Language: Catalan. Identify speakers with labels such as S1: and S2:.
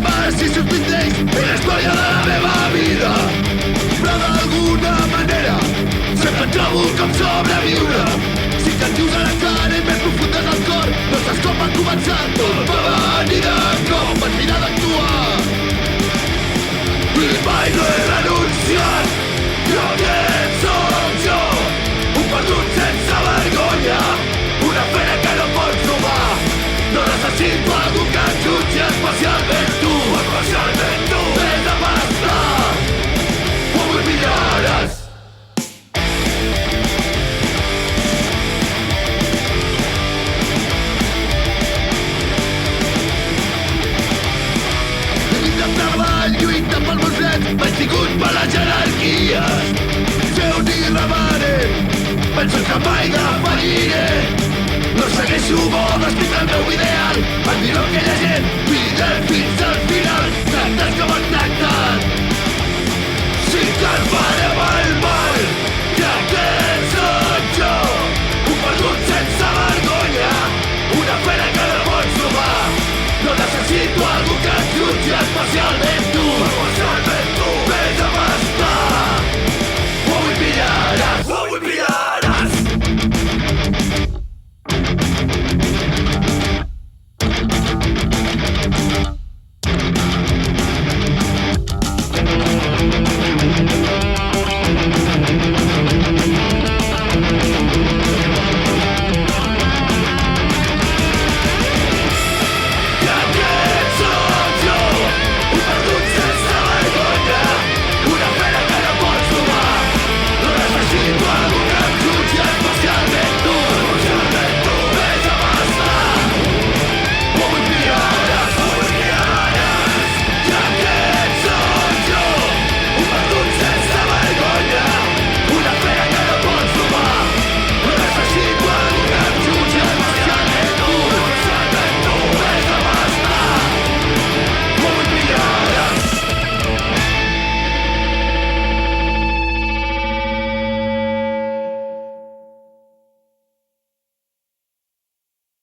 S1: problemes i substitueix la història de la meva vida. Però d'alguna manera sempre trobo com sobreviure. Si te'n dius a la cara i més profundes al cor, no saps com va començar. Tot va venir de cop, vaig mirar d'actuar i mai no he renunciat. Jo aquest sóc jo, un perdut sense vergonya, una pena que no pots trobar. No necessito algú que em jutgi, especialment tu, especialment tu. Ves de pasta, ho vull millores. Lluita pel treball, lluita pel meus drets, mantingut per les jerarquies. Ser un irreverent, penso que mai defalliré.